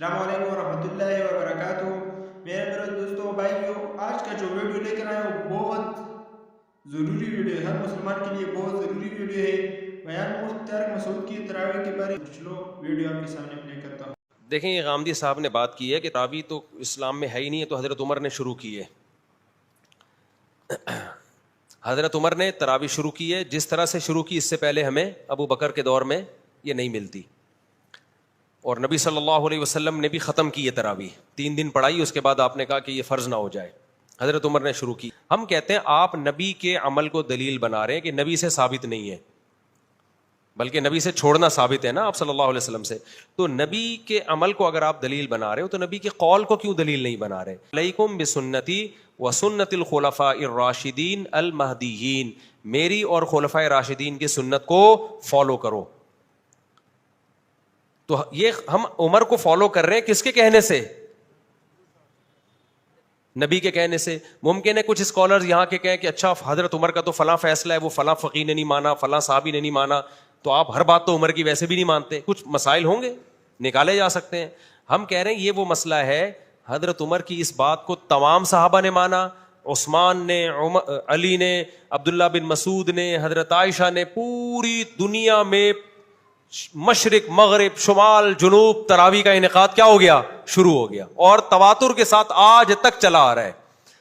السلام علیکم ورحمۃ اللہ وبرکاتہ۔ میرے دوستوں بھائیوں، آج کا جو ویڈیو لے کر آئے وہ بہت ضروری ویڈیو ہے، ہر مسلمان کے لیے بہت ضروری ویڈیو ہے۔ بیان مختار مسعود کی تراویح کے بارے میں چلو ویڈیو آپ کے سامنے پلے کرتا ہوں۔ دیکھیں، یہ غامدی صاحب نے بات کی ہے کہ تراویح تو اسلام میں ہے ہی نہیں ہے، تو حضرت عمر نے شروع کی ہے۔ حضرت عمر نے تراویح شروع کی ہے، جس طرح سے شروع کی اس سے پہلے ہمیں ابو بکر کے دور میں یہ نہیں ملتی، اور نبی صلی اللہ علیہ وسلم نے بھی ختم کی ہے تراویح، 3 دن پڑھائی، اس کے بعد آپ نے کہا کہ یہ فرض نہ ہو جائے، حضرت عمر نے شروع کی۔ ہم کہتے ہیں آپ نبی کے عمل کو دلیل بنا رہے ہیں کہ نبی سے ثابت نہیں ہے، بلکہ نبی سے چھوڑنا ثابت ہے نا آپ صلی اللہ علیہ وسلم سے، تو نبی کے عمل کو اگر آپ دلیل بنا رہے ہو تو نبی کے قول کو کیوں دلیل نہیں بنا رہے؟ علیکم بسنتی وسنت الخلفاء الراشدین المہدیین، میری اور خلفاء راشدین کی سنت کو فالو کرو۔ تو یہ ہم عمر کو فالو کر رہے ہیں کس کے کہنے سے؟ نبی کے کہنے سے۔ ممکن ہے کچھ اسکالرز یہاں کے کہیں کہ اچھا حضرت عمر کا تو فلاں فیصلہ ہے، وہ فلاں فقیہ نے نہیں مانا، فلاں صحابی نے نہیں مانا، تو آپ ہر بات تو عمر کی ویسے بھی نہیں مانتے، کچھ مسائل ہوں گے نکالے جا سکتے ہیں۔ ہم کہہ رہے ہیں یہ وہ مسئلہ ہے، حضرت عمر کی اس بات کو تمام صحابہ نے مانا، عثمان نے، علی نے، عبداللہ بن مسعود نے، حضرت عائشہ نے، پوری دنیا میں مشرق مغرب شمال جنوب تراویح کا انعقاد کیا ہو گیا؟ شروع ہو گیا، اور تواتر کے ساتھ آج تک چلا آ رہا ہے۔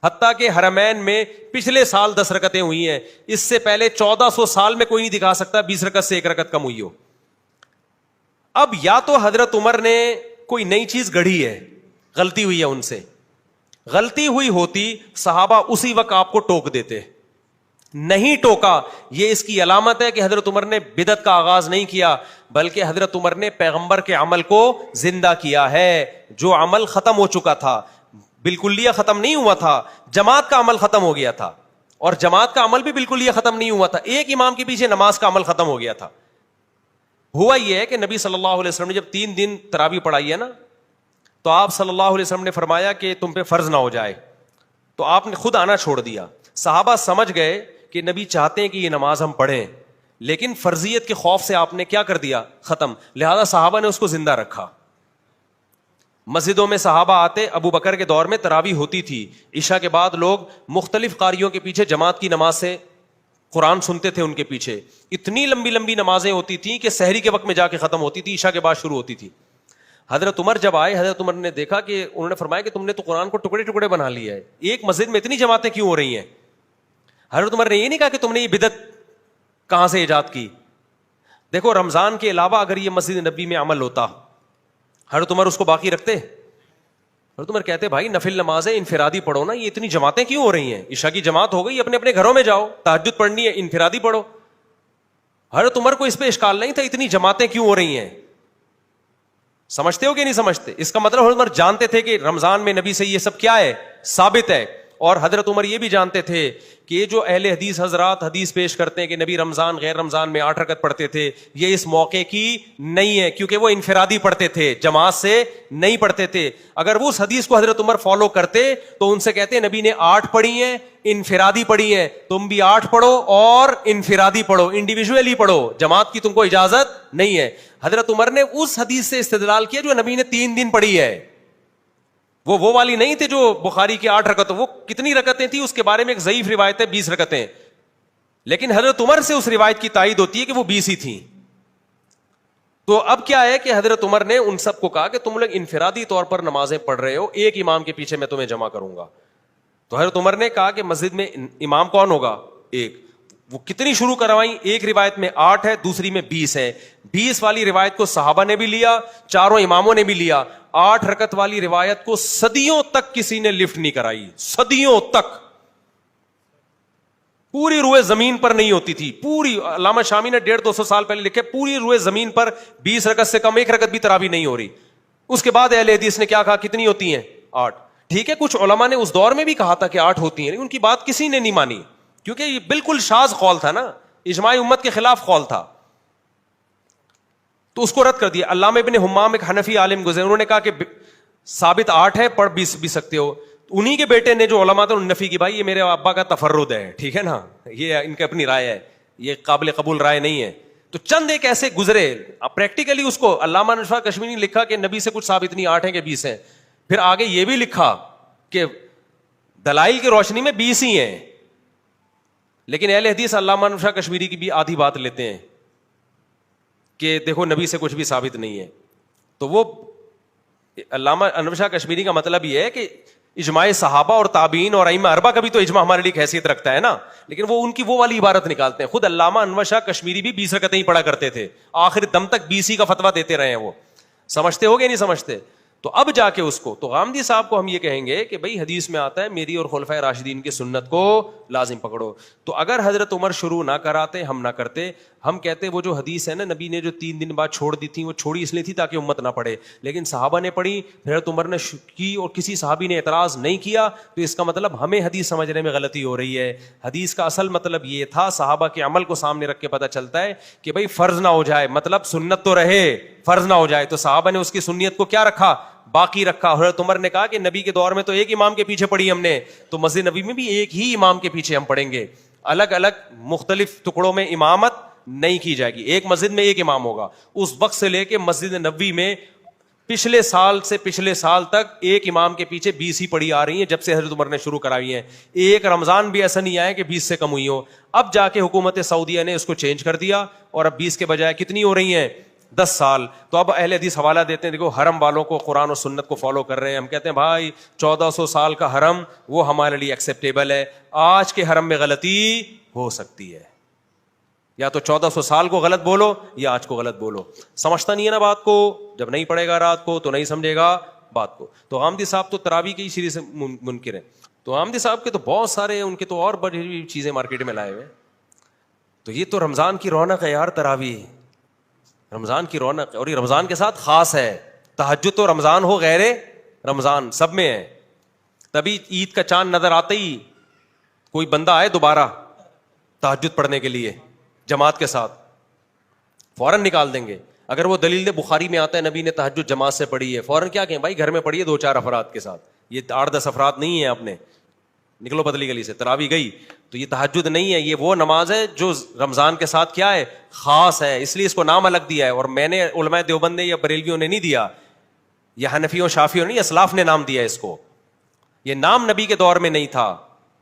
حتیٰ کہ حرمین میں پچھلے سال 10 رکعتیں ہوئی ہیں، اس سے پہلے 1400 سال میں کوئی نہیں دکھا سکتا 20 رکعت سے 1 رکعت کم ہوئی ہو۔ اب یا تو حضرت عمر نے کوئی نئی چیز گڑھی ہے، غلطی ہوئی ہے ان سے، غلطی ہوئی ہوتی صحابہ اسی وقت آپ کو ٹوک دیتے، نہیں ٹوکا، یہ اس کی علامت ہے کہ حضرت عمر نے بدعت کا آغاز نہیں کیا، بلکہ حضرت عمر نے پیغمبر کے عمل کو زندہ کیا ہے۔ جو عمل ختم ہو چکا تھا، بالکلیہ ختم نہیں ہوا تھا، جماعت کا عمل ختم ہو گیا تھا، اور جماعت کا عمل بھی بالکلیہ ختم نہیں ہوا تھا، ایک امام کے پیچھے نماز کا عمل ختم ہو گیا تھا۔ ہوا یہ ہے کہ نبی صلی اللہ علیہ وسلم نے جب 3 دن تراویح پڑھائی ہے نا، تو آپ صلی اللہ علیہ وسلم نے فرمایا کہ تم پہ فرض نہ ہو جائے، تو آپ نے خود آنا چھوڑ دیا۔ صحابہ سمجھ گئے کہ نبی چاہتے ہیں کہ یہ نماز ہم پڑھیں، لیکن فرضیت کے خوف سے آپ نے کیا کر دیا؟ ختم، لہذا صحابہ نے اس کو زندہ رکھا۔ مسجدوں میں صحابہ آتے، ابو بکر کے دور میں تراویح ہوتی تھی، عشاء کے بعد لوگ مختلف قاریوں کے پیچھے جماعت کی نماز سے قرآن سنتے تھے، ان کے پیچھے اتنی لمبی لمبی نمازیں ہوتی تھیں کہ سحری کے وقت میں جا کے ختم ہوتی تھی، عشاء کے بعد شروع ہوتی تھی۔ حضرت عمر جب آئے، حضرت عمر نے دیکھا کہ انہوں نے فرمایا کہ تم نے تو قرآن کو ٹکڑے ٹکڑے بنا لیا ہے، ایک مسجد میں اتنی جماعتیں کیوں ہو رہی ہیں؟ حضرت عمر نے یہ نہیں کہا کہ تم نے یہ بدعت کہاں سے ایجاد کی۔ دیکھو، رمضان کے علاوہ اگر یہ مسجد نبی میں عمل ہوتا، حضرت عمر اس کو باقی رکھتے؟ حضرت عمر کہتے بھائی نفل نمازیں انفرادی پڑھو نا، یہ اتنی جماعتیں کیوں ہو رہی ہیں؟ عشاء کی جماعت ہو گئی، اپنے اپنے گھروں میں جاؤ، تہجد پڑھنی ہے انفرادی پڑھو۔ حضرت عمر کو اس پہ اشکال نہیں تھا اتنی جماعتیں کیوں ہو رہی ہیں۔ سمجھتے ہو کہ نہیں سمجھتے؟ اس کا مطلب حضرت عمر جانتے تھے کہ رمضان میں نبی سے یہ سب کیا ہے؟ ثابت ہے۔ اور حضرت عمر یہ بھی جانتے تھے کہ یہ جو اہل حدیث حضرات حدیث پیش کرتے ہیں کہ نبی رمضان غیر رمضان میں 8 رکعت پڑھتے تھے، یہ اس موقع کی نہیں ہے، کیونکہ وہ انفرادی پڑھتے تھے، جماعت سے نہیں پڑھتے تھے۔ اگر وہ اس حدیث کو حضرت عمر فالو کرتے تو ان سے کہتے نبی نے 8 پڑھی ہیں، انفرادی پڑھی ہیں، تم بھی 8 پڑھو اور انفرادی پڑھو، انڈیویجولی پڑھو، جماعت کی تم کو اجازت نہیں ہے۔ حضرت عمر نے اس حدیث سے استدلال کیا جو نبی نے 3 دن پڑھی ہے، وہ والی نہیں تھے جو بخاری کی 8 رکعتیں، وہ کتنی رکعتیں تھی اس کے بارے میں ایک ضعیف روایت ہے 20 رکعتیں، لیکن حضرت عمر سے اس روایت کی تائید ہوتی ہے کہ وہ 20 ہی تھیں۔ تو اب کیا ہے کہ حضرت عمر نے ان سب کو کہا کہ تم لوگ انفرادی طور پر نمازیں پڑھ رہے ہو، ایک امام کے پیچھے میں تمہیں جمع کروں گا۔ تو حضرت عمر نے کہا کہ مسجد میں امام کون ہوگا؟ ایک۔ وہ کتنی شروع کروائیں؟ ایک روایت میں 8 ہے، دوسری میں 20 ہے۔ 20 والی روایت کو صحابہ نے بھی لیا، چاروں اماموں نے بھی لیا۔ 8 رکعت والی روایت کو صدیوں تک کسی نے لفٹ نہیں کرائی، صدیوں تک، پوری روئے زمین پر نہیں ہوتی تھی، پوری۔ علامہ شامی نے 150-200 سال پہلے لکھے پوری روئے زمین پر 20 رکعت سے کم 1 رکعت بھی تراویح نہیں ہو رہی۔ اس کے بعد اہل حدیث نے کیا کہا؟ کتنی ہوتی ہیں؟ 8۔ ٹھیک ہے، کچھ علماء نے اس دور میں بھی کہا تھا کہ 8 ہوتی ہیں، ان کی بات کسی نے نہیں مانی، کیونکہ یہ بالکل شاذ قول تھا نا، اجماع امت کے خلاف قول تھا، تو اس کو رد کر دیا۔ علامہ ابن حمام ایک حنفی عالم گزرے، انہوں نے کہا کہ ثابت 8 ہے، پڑھ بھی سکتے ہو۔ انہی کے بیٹے نے جو علماء تھے انہوں نے نفی کی، بھائی یہ میرے ابا کا تفرد ہے، ٹھیک ہے نا، یہ ان کی اپنی رائے ہے، یہ قابل قبول رائے نہیں ہے۔ تو چند ایک ایسے گزرے, پریکٹیکلی اس کو علامہ انشا کشمیری نے لکھا کہ نبی سے کچھ ثابت نہیں, 8 ہیں کہ 20 ہیں. پھر آگے یہ بھی لکھا کہ دلائل کی روشنی میں 20 ہی ہیں, لیکن اہل حدیث علامہ انشا کشمیری کی بھی آدھی بات لیتے ہیں کہ دیکھو نبی سے کچھ بھی ثابت نہیں ہے. تو وہ علامہ انور شاہ کشمیری کا مطلب یہ ہے کہ اجماع صحابہ اور تابعین اور ائمہ اربعہ کا بھی تو اجماع ہمارے لیے حیثیت رکھتا ہے نا, لیکن وہ ان کی وہ والی عبارت نکالتے ہیں. خود علامہ انور شاہ کشمیری بھی 20 رکعتیں ہی پڑھا کرتے تھے, آخر دم تک 20 ہی کا فتویٰ دیتے رہے ہیں. وہ سمجھتے ہو گے نہیں سمجھتے؟ تو اب جا کے اس کو, تو غامدی صاحب کو ہم یہ کہیں گے کہ بھائی حدیث میں آتا ہے میری اور خلفائے راشدین کی سنت کو لازم پکڑو. تو اگر حضرت عمر شروع نہ کراتے, ہم نہ کرتے, ہم کہتے وہ جو حدیث ہے نا نبی نے جو 3 دن بعد چھوڑ دی تھی, وہ چھوڑی اس لیے تھی تاکہ امت نہ پڑھے, لیکن صحابہ نے پڑھی, حضرت عمر نے کی اور کسی صحابی نے اعتراض نہیں کیا, تو اس کا مطلب ہمیں حدیث سمجھنے میں غلطی ہو رہی ہے. حدیث کا اصل مطلب یہ تھا, صحابہ کے عمل کو سامنے رکھ کے پتہ چلتا ہے کہ بھائی فرض نہ ہو جائے, مطلب سنت تو رہے, فرض نہ ہو جائے. تو صحابہ نے اس کی سنیت کو کیا رکھا, باقی رکھا. حضرت عمر نے کہا کہ نبی کے دور میں تو ایک امام کے پیچھے پڑھی ہم نے, تو مسجد نبی میں بھی ایک ہی امام کے پیچھے ہم پڑھیں گے, الگ الگ مختلف ٹکڑوں میں امامت نہیں کی جائے گی, ایک مسجد میں ایک امام ہوگا. اس وقت سے لے کے مسجد نبوی میں پچھلے سال سے پچھلے سال تک ایک امام کے پیچھے 20 ہی پڑھی آ رہی ہیں, جب سے حضرت عمر نے شروع کرائی ہیں. ایک رمضان بھی ایسا نہیں آیا کہ 20 سے کم ہوئی ہو. اب جا کے حکومت سعودیہ نے اس کو چینج کر دیا, اور اب 20 کے بجائے کتنی ہو رہی ہیں, 10 سال. تو اب اہل حدیث حوالہ دیتے ہیں, دیکھو حرم والوں کو قرآن و سنت کو فالو کر رہے ہیں. ہم کہتے ہیں بھائی 1400 سال کا حرم وہ ہمارے لیے ایکسیپٹیبل ہے, آج کے حرم میں غلطی ہو سکتی ہے, یا تو 1400 سال کو غلط بولو یا آج کو غلط بولو. سمجھتا نہیں ہے نا بات کو, جب نہیں پڑھے گا رات کو تو نہیں سمجھے گا بات کو. تو غامدی صاحب تو تراویح کی شریح سے منکر ہیں. تو غامدی صاحب کے تو بہت سارے ہیں, ان کے تو اور بڑی چیزیں مارکیٹ میں لائے ہوئے. تو یہ تو رمضان کی رونق ہے یار, تراویح رمضان کی رونق, اور یہ رمضان کے ساتھ خاص ہے. تہجد تو رمضان ہو غیر رمضان سب میں ہے. تبھی عید کا چاند نظر آتے ہی کوئی بندہ آئے دوبارہ تہجد پڑھنے کے لیے جماعت کے ساتھ, فوراً نکال دیں گے. اگر وہ دلیل بخاری میں آتا ہے نبی نے تہجد جماعت سے پڑھی ہے, فوراً کیا کہیں بھائی گھر میں پڑھیے 2-4 افراد کے ساتھ, یہ 8-10 افراد نہیں ہیں آپ نے, نکلو بدلی گلی سے. تراویح گئی تو یہ تہجد نہیں ہے, یہ وہ نماز ہے جو رمضان کے ساتھ کیا ہے, خاص ہے, اس لیے اس کو نام الگ دیا ہے. اور میں نے علماء دیوبند نے یا بریلویوں نے نہیں دیا, یا حنفیوں شافیوں نے, اسلاف نے نام دیا اس کو. یہ نام نبی کے دور میں نہیں تھا,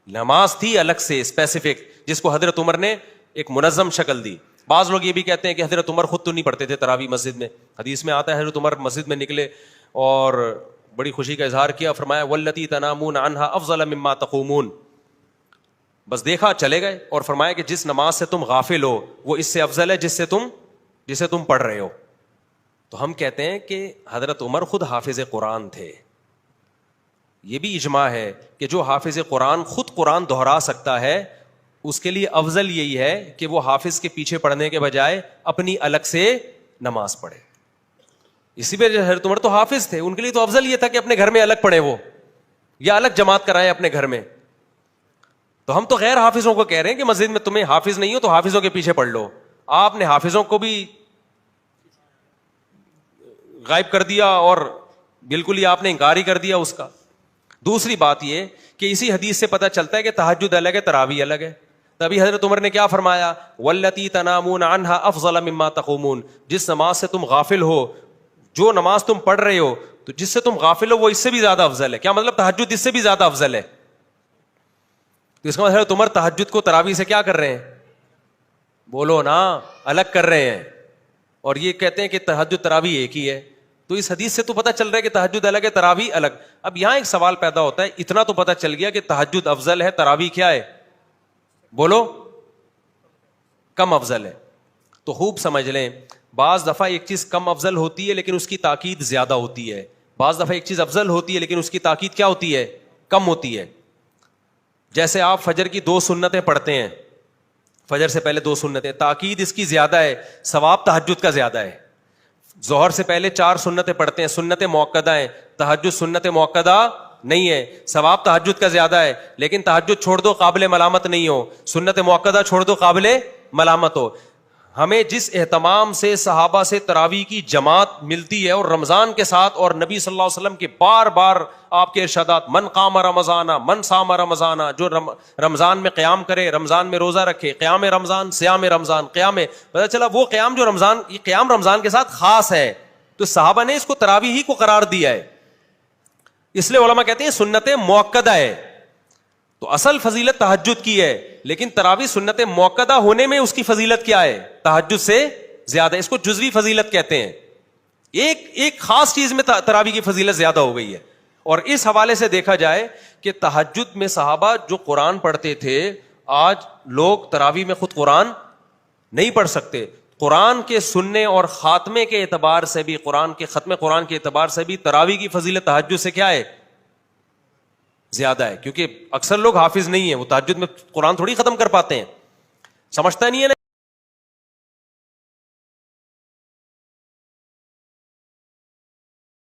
نماز تھی الگ سے اسپیسیفک, جس کو حضرت عمر نے ایک منظم شکل دی. بعض لوگ یہ بھی کہتے ہیں کہ حضرت عمر خود تو نہیں پڑھتے تھے تراویح مسجد میں. حدیث میں آتا ہے حضرت عمر مسجد میں نکلے اور بڑی خوشی کا اظہار کیا, فرمایا واللتی تنامون عنہا افضل مما تقومون, بس دیکھا چلے گئے, اور فرمایا کہ جس نماز سے تم غافل ہو وہ اس سے افضل ہے جسے تم پڑھ رہے ہو. تو ہم کہتے ہیں کہ حضرت عمر خود حافظ قرآن تھے. یہ بھی اجماع ہے کہ جو حافظ قرآن خود قرآن دہرا سکتا ہے اس کے لیے افضل یہی ہے کہ وہ حافظ کے پیچھے پڑھنے کے بجائے اپنی الگ سے نماز پڑھے. اسی پہ حضرت عمر تو حافظ تھے, ان کے لیے تو افضل یہ تھا کہ اپنے گھر میں الگ پڑھے وہ, یا الگ جماعت کرائیں اپنے گھر میں. تو ہم تو غیر حافظوں کو کہہ رہے ہیں کہ مسجد میں تمہیں حافظ نہیں ہو تو حافظوں کے پیچھے پڑھ لو. آپ نے حافظوں کو بھی غائب کر دیا اور بالکل ہی آپ نے انکار ہی کر دیا اس کا. دوسری بات یہ کہ اسی حدیث سے پتہ چلتا ہے کہ تہجد الگ ہے, تراویح الگ ہے. تبھی حضرت عمر نے کیا فرمایا, واللتی تنامون عنہا افضل مما تقومون, جس نماز سے تم غافل ہو, جو نماز تم پڑھ رہے ہو تو جس سے تم غافل ہو وہ اس سے بھی زیادہ افضل ہے. کیا مطلب تہجد اس سے بھی زیادہ افضل ہے. تو اس کا مطلب حضرت عمر تہجد کو تراویح سے کیا کر رہے ہیں, بولو نا, الگ کر رہے ہیں. اور یہ کہتے ہیں کہ تہجد تراویح ایک ہی ہے. تو اس حدیث سے تو پتہ چل رہا ہے کہ تہجد الگ ہے, تراویح الگ. اب یہاں ایک سوال پیدا ہوتا ہے, اتنا تو پتہ چل گیا کہ تہجد افضل ہے, تراویح کیا ہے, بولو کم افضل ہے. تو خوب سمجھ لیں, بعض دفعہ ایک چیز کم افضل ہوتی ہے لیکن اس کی تاکید زیادہ ہوتی ہے, بعض دفعہ ایک چیز افضل ہوتی ہے لیکن اس کی تاکید کیا ہوتی ہے, کم ہوتی ہے. جیسے آپ فجر کی 2 سنتیں پڑھتے ہیں, فجر سے پہلے 2 سنتیں, تاکید اس کی زیادہ ہے, ثواب تہجد کا زیادہ ہے. ظہر سے پہلے 4 سنتیں پڑھتے ہیں, سنت موقدہ ہیں, تہجد سنت موقدہ نہیں ہے, ثواب تہجد کا زیادہ ہے. لیکن تہجد چھوڑ دو قابل ملامت نہیں ہو, سنت موقدہ چھوڑ دو قابل ملامت ہو. ہمیں جس اہتمام سے صحابہ سے تراویح کی جماعت ملتی ہے اور رمضان کے ساتھ، اور نبی صلی اللہ علیہ وسلم کے بار بار آپ کے ارشادات، من قام رمضان من صام رمضان، جو رمضان میں قیام کرے، رمضان میں روزہ رکھے، قیام رمضان، صیام رمضان، قیام، پتہ چلا وہ قیام جو رمضان، یہ قیام رمضان کے ساتھ خاص ہے، تو صحابہ نے اس کو تراویح ہی کو قرار دیا ہے، اس لیے علماء کہتے ہیں سنت مؤکدہ ہے۔ تو اصل فضیلت تہجد کی ہے، لیکن تراویح سنت مؤکدہ ہونے میں اس کی فضیلت کیا ہے؟ تہجد سے زیادہ، اس کو جزوی فضیلت کہتے ہیں، ایک خاص چیز میں تراویح کی فضیلت زیادہ ہو گئی ہے۔ اور اس حوالے سے دیکھا جائے کہ تہجد میں صحابہ جو قرآن پڑھتے تھے، آج لوگ تراویح میں خود قرآن نہیں پڑھ سکتے۔ قرآن کے سننے اور خاتمے کے اعتبار سے بھی، قرآن کے ختم قرآن کے اعتبار سے بھی تراویح کی فضیلت تہجد سے کیا ہے؟ زیادہ ہے، کیونکہ اکثر لوگ حافظ نہیں ہیں، وہ تہجد میں قرآن تھوڑی ختم کر پاتے ہیں، سمجھتا نہیں ہے نا۔